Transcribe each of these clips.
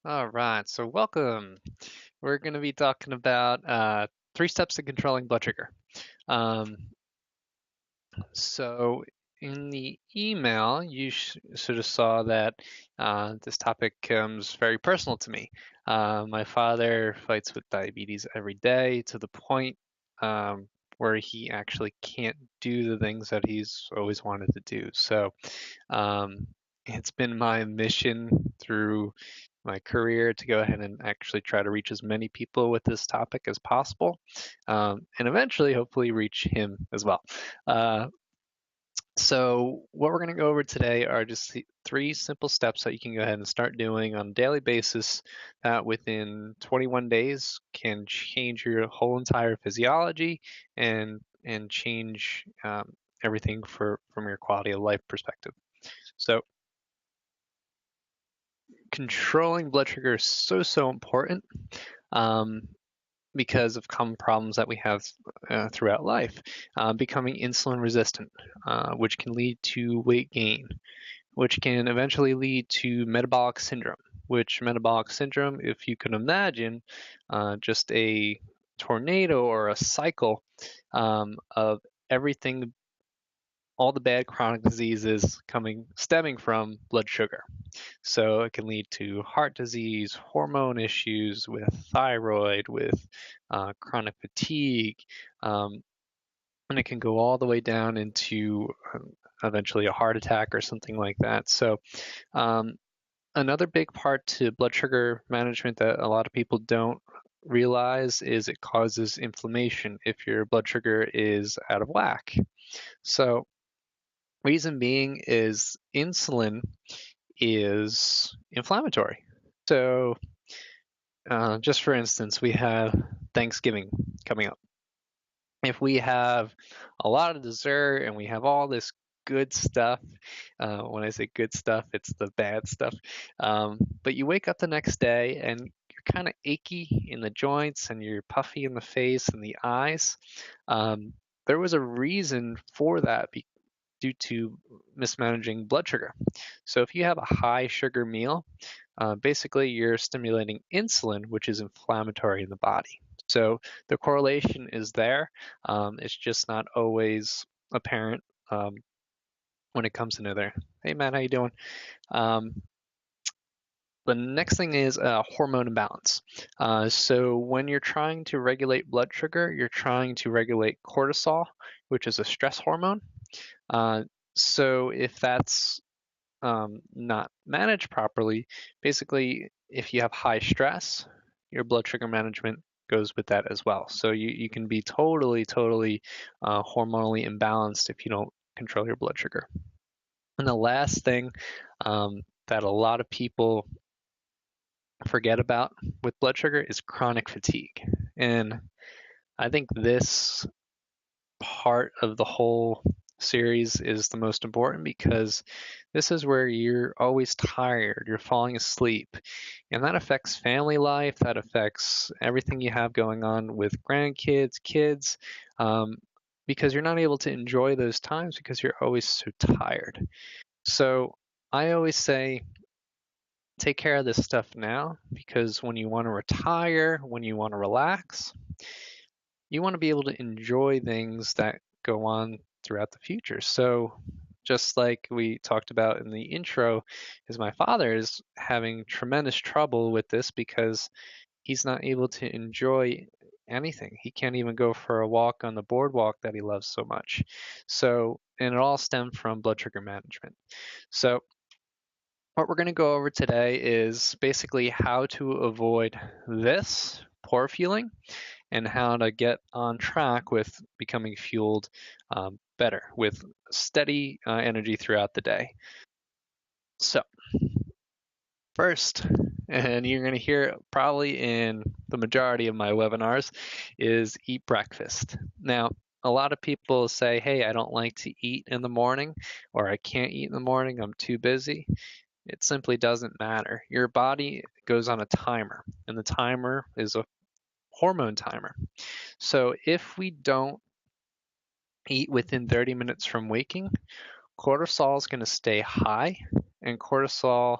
All right, so welcome. We're going to be talking about three steps to controlling blood sugar. Um, so, in the email, you sort of saw that this topic comes very personal to me. My father fights with diabetes every day to the point um, where he actually can't do the things that he's always wanted to do. So, um, it's been my mission through my career to go ahead and actually try to reach as many people with this topic as possible, and eventually, hopefully, reach him as well. Uh, so, what we're going to go over today are just three simple steps that you can go ahead and start doing on a daily basis that within 21 days can change your whole entire physiology and change everything from your quality of life perspective. So, controlling blood sugar is so important um, because of common problems that we have throughout life. Becoming insulin resistant, which can lead to weight gain, which can eventually lead to metabolic syndrome. Which metabolic syndrome, if you can imagine, just a tornado or a cycle of everything, all the bad chronic diseases stemming from blood sugar. So it can lead to heart disease, hormone issues with thyroid, with chronic fatigue, um, and it can go all the way down into eventually a heart attack or something like that. So um, another big part to blood sugar management that a lot of people don't realize is it causes inflammation if your blood sugar is out of whack. So reason being is insulin is inflammatory. So, just for instance, we have Thanksgiving coming up. If we have a lot of dessert and we have all this good stuff, when I say good stuff, it's the bad stuff. But you wake up the next day and you're kind of achy in the joints and you're puffy in the face and the eyes. Um, there was a reason for that due to mismanaging blood sugar. So if you have a high sugar meal, basically you're stimulating insulin, which is inflammatory in the body. So the correlation is there. It's just not always apparent when it comes into there. Hey Matt, how you doing? Um, the next thing is hormone imbalance. So when you're trying to regulate blood sugar, you're trying to regulate cortisol, which is a stress hormone. Uh, so if that's not managed properly, basically, if you have high stress, your blood sugar management goes with that as well. So you can be totally hormonally imbalanced if you don't control your blood sugar. And the last thing that a lot of people forget about with blood sugar is chronic fatigue. And I think this part of the whole series is the most important because this is where you're always tired, you're falling asleep, and that affects family life, that affects everything you have going on with grandkids, kids, um, because you're not able to enjoy those times because you're always so tired. So I always say, take care of this stuff now because when you want to retire, when you want to relax, you want to be able to enjoy things that go on throughout the future. So, just like we talked about in the intro, is my father is having tremendous trouble with this because he's not able to enjoy anything. He can't even go for a walk on the boardwalk that he loves so much. So, and it all stemmed from blood sugar management. So, what we're going to go over today is basically how to avoid this poor feeling and how to get on track with becoming fueled better with steady energy throughout the day. So, first, and you're going to hear it probably in the majority of my webinars, is eat breakfast. Now, a lot of people say, hey, I don't like to eat in the morning, or I can't eat in the morning, I'm too busy. It simply doesn't matter. Your body goes on a timer, and the timer is a hormone timer. So if we don't eat within 30 minutes from waking, cortisol is going to stay high, and cortisol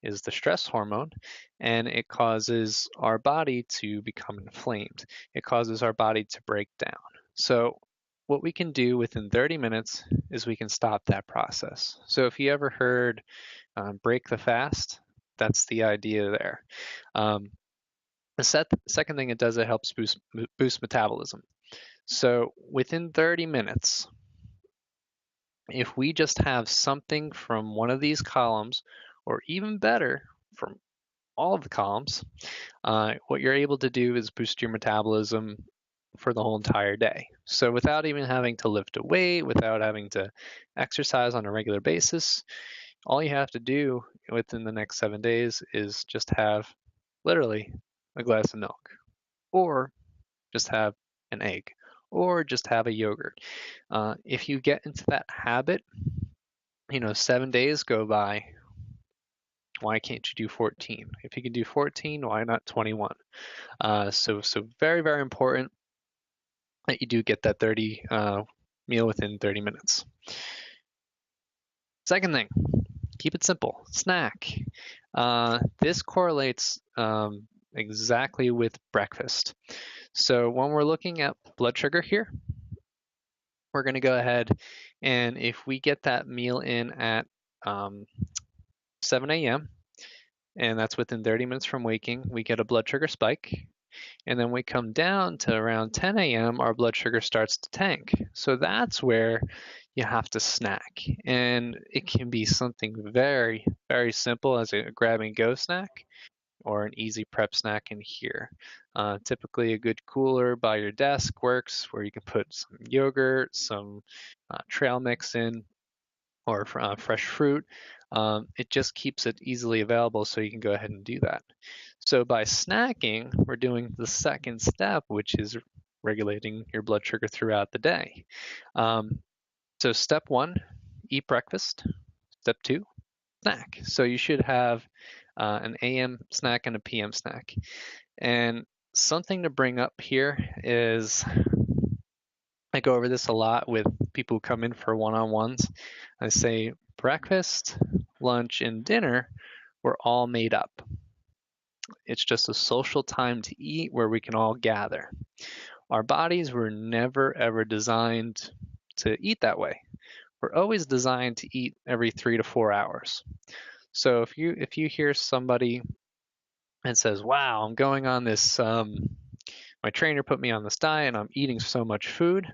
is the stress hormone, and it causes our body to become inflamed. It causes our body to break down. So what we can do within 30 minutes is we can stop that process. So if you ever heard break the fast, that's the idea there. Um, the second thing it does, it helps boost metabolism. So within 30 minutes, if we just have something from one of these columns, or even better, from all of the columns, what you're able to do is boost your metabolism for the whole entire day. So without even having to lift a weight, without having to exercise on a regular basis, all you have to do within the next 7 days is just have literally a glass of milk, or just have an egg, or just have a yogurt. If you get into that habit, 7 days go by. Why can't you do 14? If you can do 14, why not 21? So very, very important that you do get that 30 meal within 30 minutes. Second thing, keep it simple. Snack. This correlates exactly with breakfast. So when we're looking at blood sugar here, we're going to go ahead, and if we get that meal in at 7 a.m., and that's within 30 minutes from waking, we get a blood sugar spike. And then we come down to around 10 a.m., our blood sugar starts to tank. So that's where you have to snack. And it can be something very, very simple as a grab and go snack, or an easy prep snack in here. Typically, a good cooler by your desk works, where you can put some yogurt, some trail mix in, or fresh fruit. It just keeps it easily available, so you can go ahead and do that. So by snacking, we're doing the second step, which is regulating your blood sugar throughout the day. So step one, eat breakfast. Step two, snack. So you should have an AM snack and a PM snack. And something to bring up here is, I go over this a lot with people who come in for one-on-ones. I say breakfast, lunch, and dinner were all made up. It's just a social time to eat where we can all gather. Our bodies were never ever designed to eat that way. We're always designed to eat every 3 to 4 hours. So if you hear somebody and says, "Wow, I'm going on this. My trainer put me on this diet, and I'm eating so much food."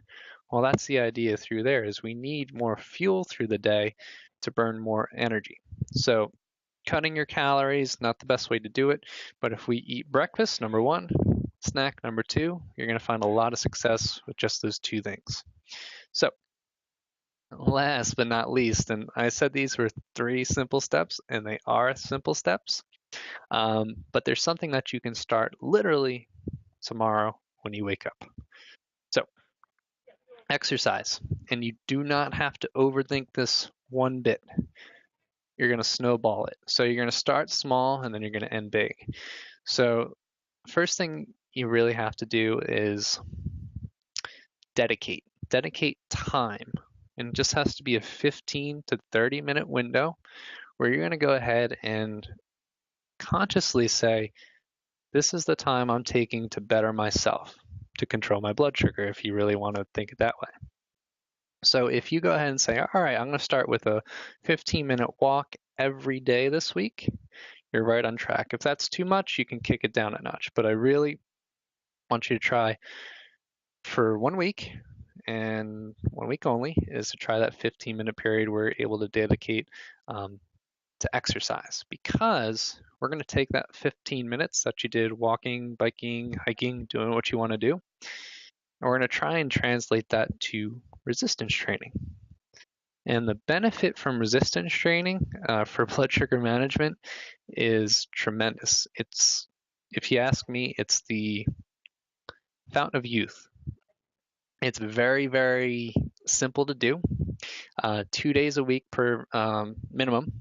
Well, that's the idea through there, is we need more fuel through the day to burn more energy. So cutting your calories, not the best way to do it, but if we eat breakfast, number one, snack, number two, you're going to find a lot of success with just those two things. So last but not least, and I said these were 3 simple steps, and they are simple steps, but there's something that you can start literally tomorrow when you wake up. So exercise, and you do not have to overthink this one bit. You're going to snowball it. So you're going to start small, and then you're going to end big. So first thing you really have to do is dedicate time. And it just has to be a 15 to 30 minute window where you're going to go ahead and consciously say, this is the time I'm taking to better myself, to control my blood sugar, if you really want to think it that way. So if you go ahead and say, all right, I'm going to start with a 15-minute walk every day this week, you're right on track. If that's too much, you can kick it down a notch. But I really want you to try for 1 week, and 1 week only, is to try that 15-minute period where you're able to dedicate to exercise, because we're going to take that 15 minutes that you did walking, biking, hiking, doing what you want to do, and we're going to try and translate that to resistance training. And the benefit from resistance training for blood sugar management is tremendous. If you ask me, it's the fountain of youth. It's very, very simple to do. 2 days a week per minimum.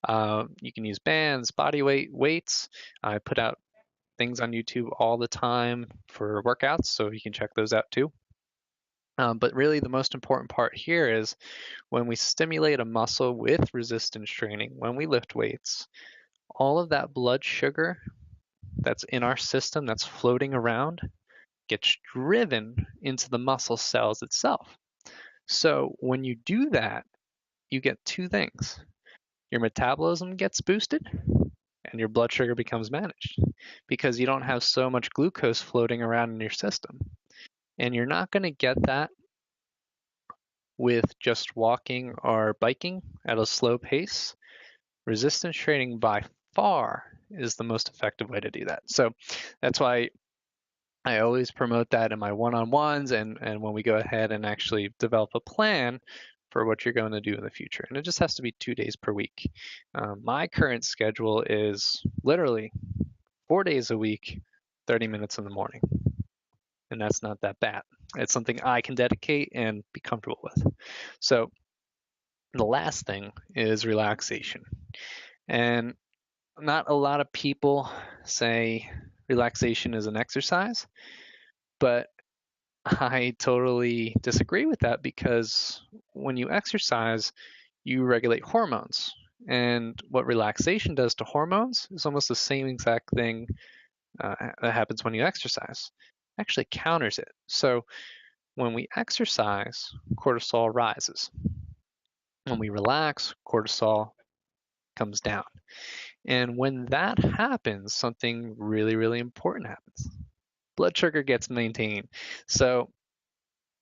You can use bands, body weight, weights. I put out things on YouTube all the time for workouts, so you can check those out too. But really the most important part here is when we stimulate a muscle with resistance training, when we lift weights, all of that blood sugar that's in our system that's floating around gets driven into the muscle cells itself. So when you do that, you get two things. Your metabolism gets boosted and your blood sugar becomes managed because you don't have so much glucose floating around in your system. And you're not going to get that with just walking or biking at a slow pace. Resistance training by far is the most effective way to do that. So that's why I always promote that in my one-on-ones and when we go ahead and actually develop a plan for what you're going to do in the future. And it just has to be 2 days per week. My current schedule is literally 4 days a week, 30 minutes in the morning. And that's not that bad. It's something I can dedicate and be comfortable with. So the last thing is relaxation. And not a lot of people say relaxation is an exercise, but I totally disagree with that because when you exercise, you regulate hormones. And what relaxation does to hormones is almost the same exact thing that happens when you exercise. It actually counters it. So when we exercise, cortisol rises. When we relax, cortisol comes down. And when that happens, something really, really important happens. Blood sugar gets maintained. So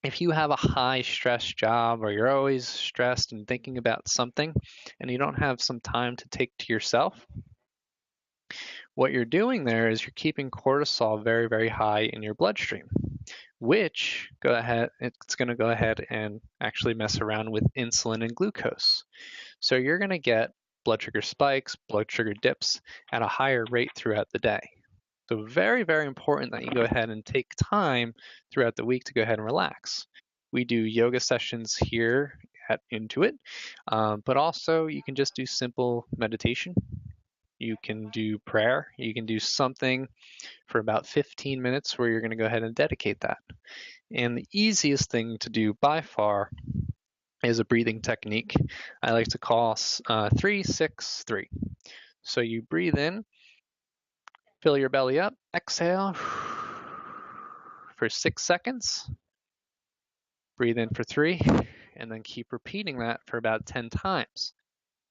if you have a high stress job or you're always stressed and thinking about something and you don't have some time to take to yourself, what you're doing there is you're keeping cortisol very, very high in your bloodstream, which it's going to go ahead and actually mess around with insulin and glucose. So you're going to get blood sugar spikes, blood sugar dips at a higher rate throughout the day. So very, very important that you go ahead and take time throughout the week to go ahead and relax. We do yoga sessions here at Intuit, but also you can just do simple meditation. You can do prayer. You can do something for about 15 minutes where you're going to go ahead and dedicate that. And the easiest thing to do by far is a breathing technique I like to call 3-6-3. So you breathe in, fill your belly up, exhale for 6 seconds, breathe in for 3, and then keep repeating that for about 10 times.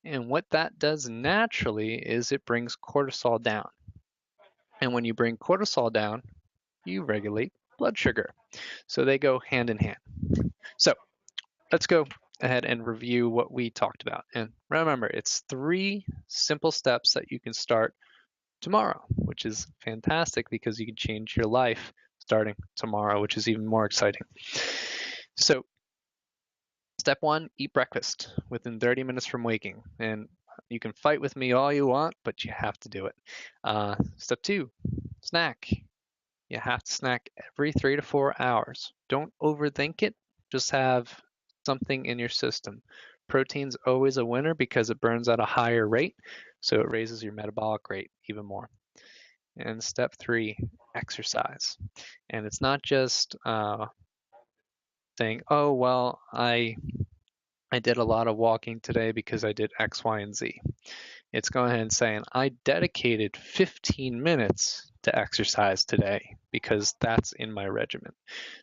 And what that does naturally is it brings cortisol down. And when you bring cortisol down, you regulate blood sugar. So they go hand in hand. So let's go ahead and review what we talked about. And remember, it's 3 simple steps that you can start tomorrow, which is fantastic because you can change your life starting tomorrow, which is even more exciting. So step 1, eat breakfast within 30 minutes from waking. And you can fight with me all you want, but you have to do it. Step 2, snack. You have to snack every 3 to 4 hours. Don't overthink it. Just have something in your system. Protein's always a winner because it burns at a higher rate, so it raises your metabolic rate even more. And step 3, exercise. And it's not just saying, oh, well, I did a lot of walking today because I did X, Y, and Z. It's going ahead and saying, I dedicated 15 minutes to exercise today because that's in my regimen.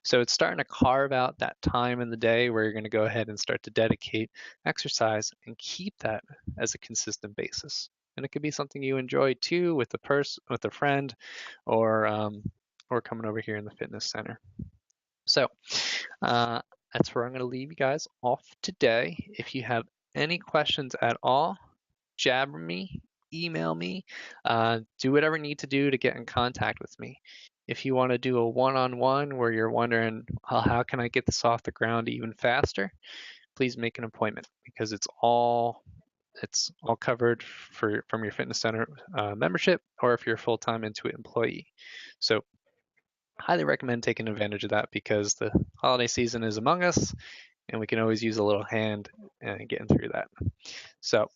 So it's starting to carve out that time in the day where you're going to go ahead and start to dedicate exercise and keep that as a consistent basis. And it could be something you enjoy too with a friend, or coming over here in the fitness center. So that's where I'm going to leave you guys off today. If you have any questions at all, jabber me, email me, do whatever you need to do to get in contact with me. If you want to do a one-on-one where you're wondering, how can I get this off the ground even faster, please make an appointment because it's all covered from your fitness center membership, or if you're a full-time Intuit employee. So highly recommend taking advantage of that because the holiday season is among us and we can always use a little hand in getting through that. So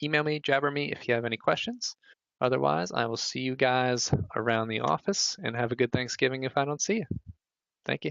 email me, jabber me if you have any questions. Otherwise, I will see you guys around the office, and have a good Thanksgiving if I don't see you. Thank you.